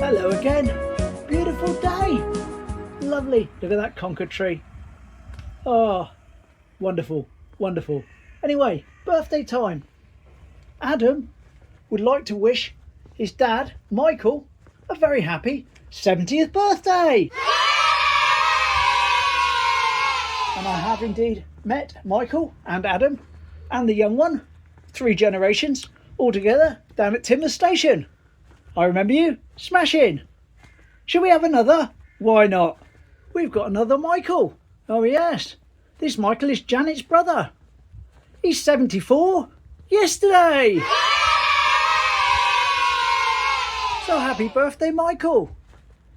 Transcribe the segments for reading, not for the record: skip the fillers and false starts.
Hello again. Beautiful day. Lovely. Look at that conker tree. Oh, wonderful, wonderful. Anyway, birthday time. Adam would like to wish his dad, Michael, a very happy 70th birthday. And I have indeed met Michael and Adam and the young one, 3 generations, all together down at Teignmouth station. I remember you. Smashing. Shall we have another? Why not? We've got another Michael. Oh yes. This Michael is Janet's brother. He's 74 yesterday. So happy birthday, Michael.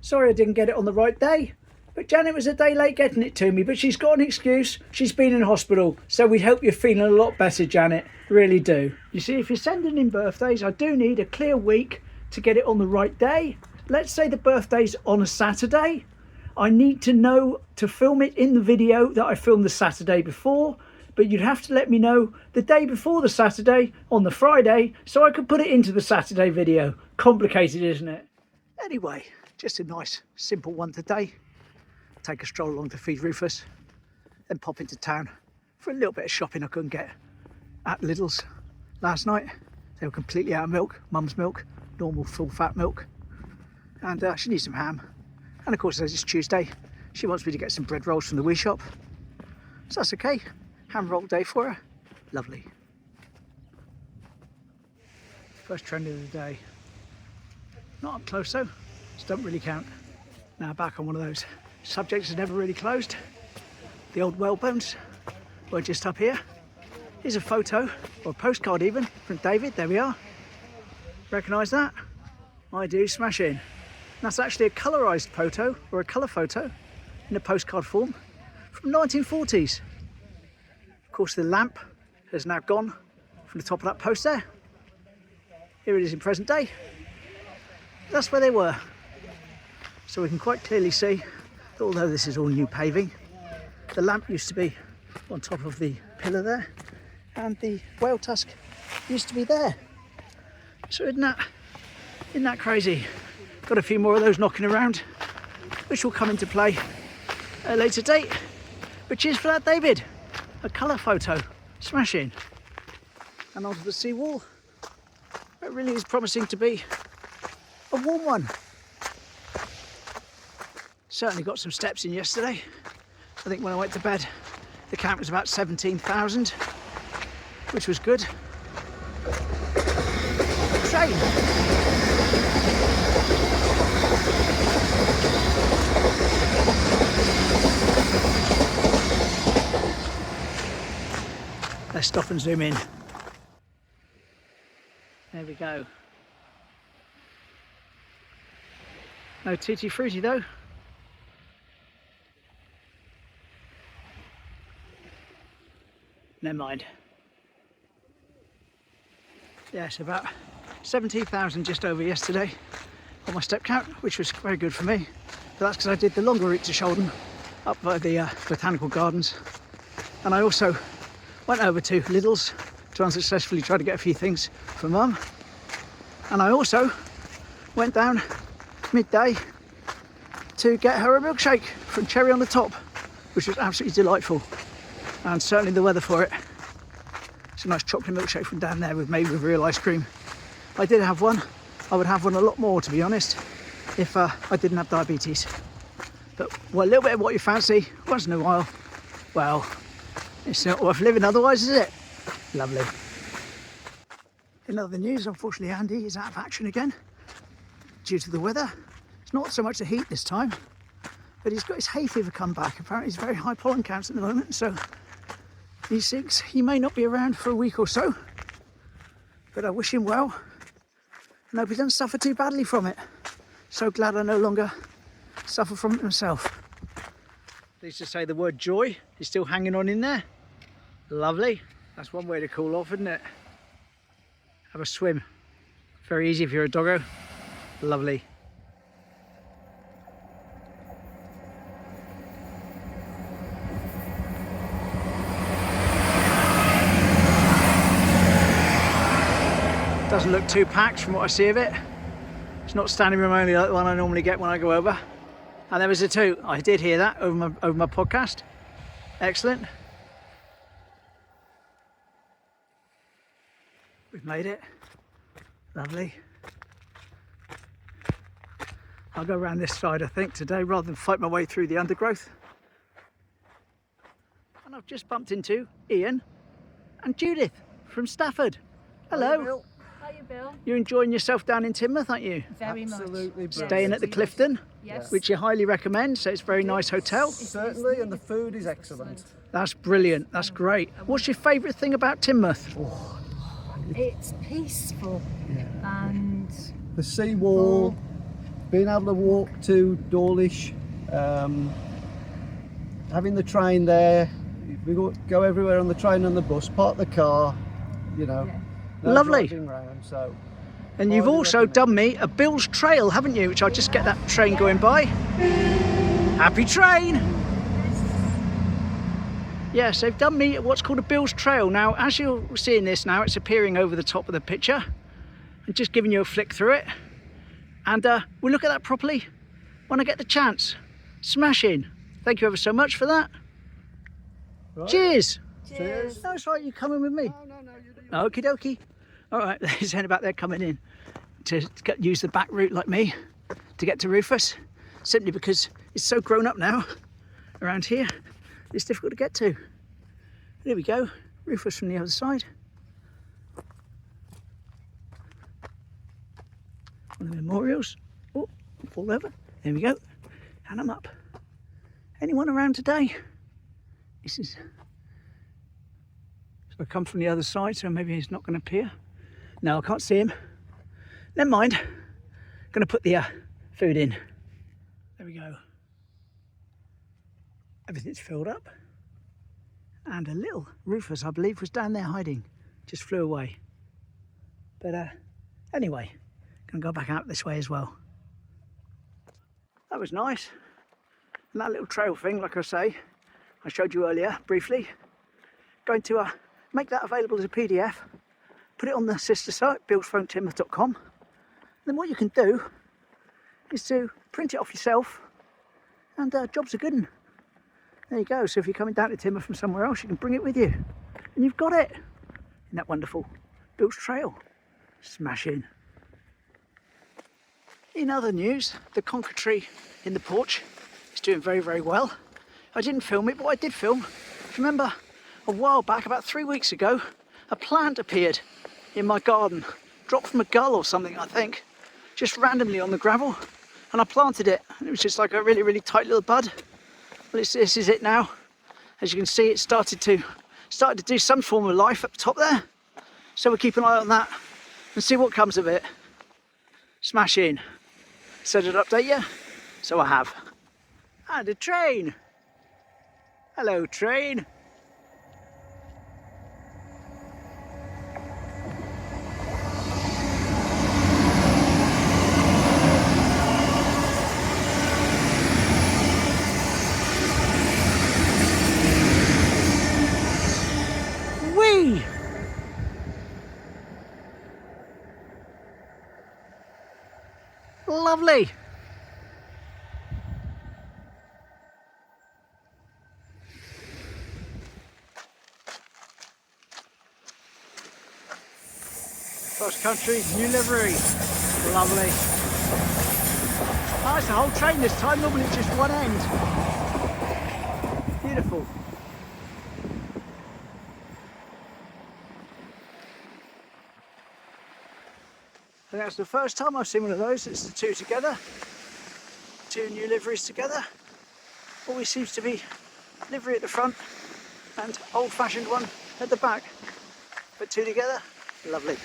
Sorry I didn't get it on the right day, but Janet was a day late getting it to me, but she's got an excuse. She's been in hospital, so we hope you're feeling a lot better, Janet. Really do. You see, if you're sending in birthdays, I do need a clear week to get it on the right day. Let's say the birthday's on a Saturday. I need to know to film it in the video that I filmed the Saturday before, but you'd have to let me know the day before the Saturday on the Friday so I could put it into the Saturday video. Complicated, isn't it? Anyway, just a nice simple one today. Take a stroll along to feed Rufus, then pop into town for a little bit of shopping I couldn't get at Lidl's last night. They were completely out of milk, mum's milk, normal full fat milk, and she needs some ham. And of course, as it's Tuesday, she wants me to get some bread rolls from the wee shop, so that's okay. Ham roll day for her. Lovely. First trend of the day. Not up close though, so don't really count. Now back on one of those subjects that's never really closed. The old whalebones were just up here. Here's a photo, or a postcard even, from David. There we are. Recognise that? I do. Smashing. That's actually a colourised photo, or a colour photo, in a postcard form from 1940s. Of course, the lamp has now gone from the top of that post there. Here it is in present day. That's where they were. So we can quite clearly see that although this is all new paving, the lamp used to be on top of the pillar there, and the whale tusk used to be there. So isn't that crazy? Got a few more of those knocking around, which will come into play at a later date. But cheers for that, David. A colour photo. Smashing. And onto the seawall. It really is promising to be a warm one. Certainly got some steps in yesterday. I think when I went to bed, the count was about 17,000, which was good. Train. Let's stop and zoom in. There we go. No tutti frutti though. Never mind. Yes, about 17,000 just over yesterday on my step count, which was very good for me. But that's because I did the longer route to Shoulden up by the botanical gardens, and I also went over to Lidl's to unsuccessfully try to get a few things for Mum, and I also went down midday to get her a milkshake from Cherry on the Top, which was absolutely delightful, and certainly the weather for it. It's a nice chocolate milkshake from down there made with real ice cream. I did have one. I would have one a lot more, to be honest, if I didn't have diabetes. But well, a little bit of what you fancy once in a while, well, it's not worth living otherwise, is it? Lovely. In other news, unfortunately Andy is out of action again due to the weather. It's not so much the heat this time, but he's got his hay fever come back. Apparently he's very high pollen counts at the moment, so he thinks he may not be around for a week or so. But I wish him well and hope he doesn't suffer too badly from it. So glad I no longer suffer from it myself. Pleased to say the word joy is still hanging on in there. Lovely. That's one way to cool off, isn't it? Have a swim. Very easy if you're a doggo. Lovely. Doesn't look too packed from what I see of it. It's not standing room only like the one I normally get when I go over. And there was a toot. I did hear that over my podcast. Excellent. We've made it. Lovely. I'll go around this side, I think, today rather than fight my way through the undergrowth. And I've just bumped into Ian and Judith from Stafford. Hello. Hiya, Bill. You're enjoying yourself down in Teignmouth, aren't you? Very much. Absolutely. Staying at the Clifton, Yes. which you highly recommend. So it's a very nice hotel. Certainly, and the food is excellent. That's brilliant. That's great. What's your favourite thing about Teignmouth? It's peaceful and The seawall, being able to walk to Dawlish, having the train there. We go everywhere on the train and the bus, park the car, you know. No Lovely. driving round, so. And you've highly also recommend. done me a Bill's Trail, haven't you? Which I'll just get that train going by. Happy train! Yes, they've done me what's called a Bill's Trail. Now, as you're seeing this now, it's appearing over the top of the picture. I'm just giving you a flick through it. And we'll look at that properly when I get the chance. Smashing. Thank you ever so much for that. Right. Cheers. Cheers. That's right, you coming with me? No, you do. Okie dokie. All right, there's anyone about there coming in to use the back route like me to get to Rufus, simply because it's so grown up now around here, it's difficult to get to. There we go, Rufus from the other side. One of the memorials. Oh, fall over. There we go. And I'm up. Anyone around today? This is... So I come from the other side, so maybe he's not going to appear. No, I can't see him. Never mind. Going to put the food in. There we go. Everything's filled up. And a little Rufus, I believe, was down there hiding. Just flew away. But anyway, going to go back out this way as well. That was nice. And that little trail thing, like I say, I showed you earlier briefly. Going to make that available as a PDF, put it on the sister site, billsphonetimber.com. Then what you can do is to print it off yourself, and jobs are good 'un. There you go. So if you're coming down to Teignmouth from somewhere else, you can bring it with you, and you've got it. Isn't that wonderful? Bill's Trail. Smashing. In other news, the conker tree in the porch is doing very, very well. I didn't film it, but I did film. If you remember, a while back, about 3 weeks ago, a plant appeared in my garden, dropped from a gull or something, I think, just randomly on the gravel, and I planted it, and it was just like a really, really tight little bud. Well, this is it now. As you can see, it started to do some form of life up top there, so we'll keep an eye on that and see what comes of it. Smash in. Said I'd update you, so I have. And a train. Hello, train. Whee! Lovely. Cross country, new livery. Lovely. Oh, it's the whole train this time, normally it's just one end. Beautiful. I think that's the first time I've seen one of those. It's the two together. Two new liveries together. Always seems to be livery at the front and old-fashioned one at the back. But two together, lovely.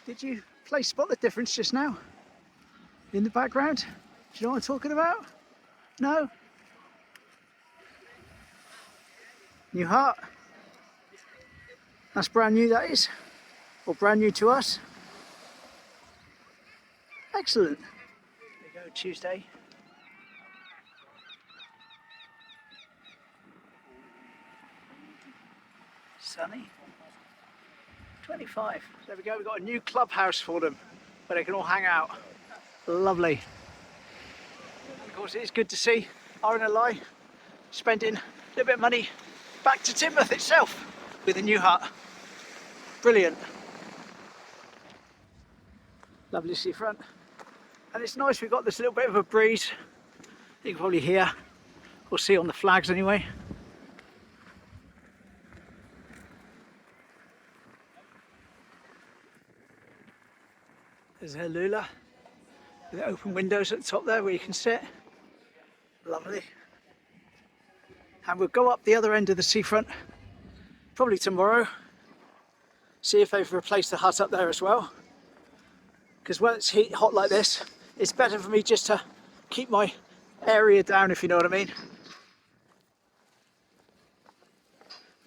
Did you spot the difference just now? In the background? Do you know what I'm talking about? No? New Heart? That's brand new, that is. Or brand new to us. Excellent. There you go, Tuesday. Sunny. 25. There we go, we've got a new clubhouse for them where they can all hang out. Lovely. Of course, it is good to see RNLI spending a little bit of money back to Teignmouth itself with a new hut. Brilliant. Lovely seafront. And it's nice we've got this little bit of a breeze. You can probably hear, or see on the flags anyway. There's a lula with open windows at the top there where you can sit. Lovely. And we'll go up the other end of the seafront probably tomorrow. See if they've replaced the hut up there as well. Because when it's hot like this, it's better for me just to keep my area down, if you know what I mean.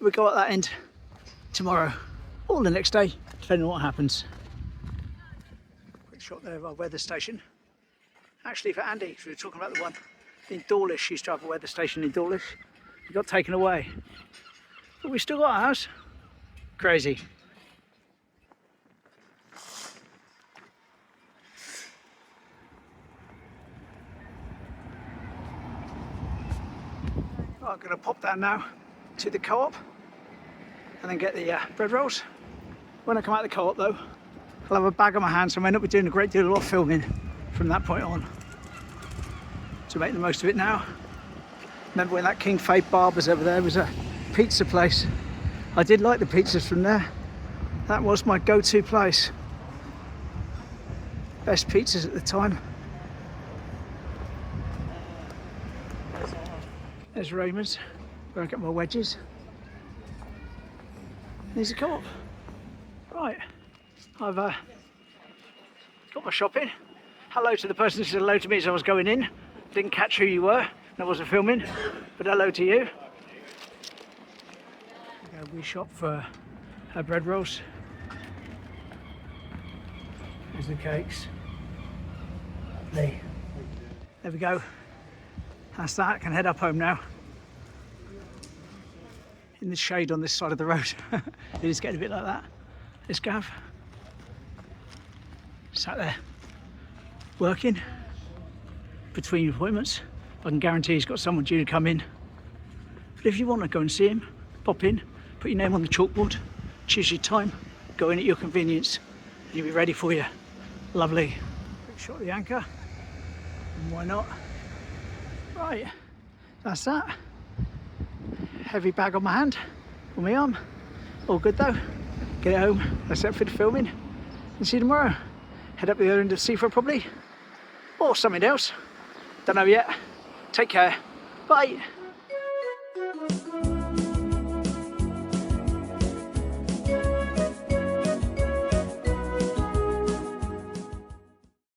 We'll go at that end tomorrow or the next day, depending on what happens. Quick shot there of our weather station. Actually, for Andy, because we were talking about the one in Dawlish, she used to have a weather station in Dawlish. It got taken away. But we still got ours. Crazy. I'm going to pop down now to the co-op and then get the bread rolls. When I come out of the co-op though, I'll have a bag on my hands, so I might not be doing a great deal of filming from that point on. To make the most of it now. Remember when that King Fade Barbers over there was a pizza place? I did like the pizzas from there. That was my go-to place. Best pizzas at the time. There's Raymond's, where I get my wedges. There's a co-op. Right, I've got my shopping. Hello to the person who said hello to me as I was going in. Didn't catch who you were, I wasn't filming, but hello to you. We shop for our bread rolls. There's the cakes. There we go. That's that. I can head up home now. In the shade on this side of the road. It is getting a bit like that. This Gav. Sat there working between appointments. I can guarantee he's got someone due to come in. But if you want to go and see him, pop in, put your name on the chalkboard, choose your time, go in at your convenience, and he'll be ready for you. Lovely. Quick shot of the anchor. And why not? Right, that's that. Heavy bag on my hand, on my arm. All good though. Get it home, that's it for the filming. And see you tomorrow. Head up the other end of Seafront probably. Or something else. Don't know yet. Take care. Bye.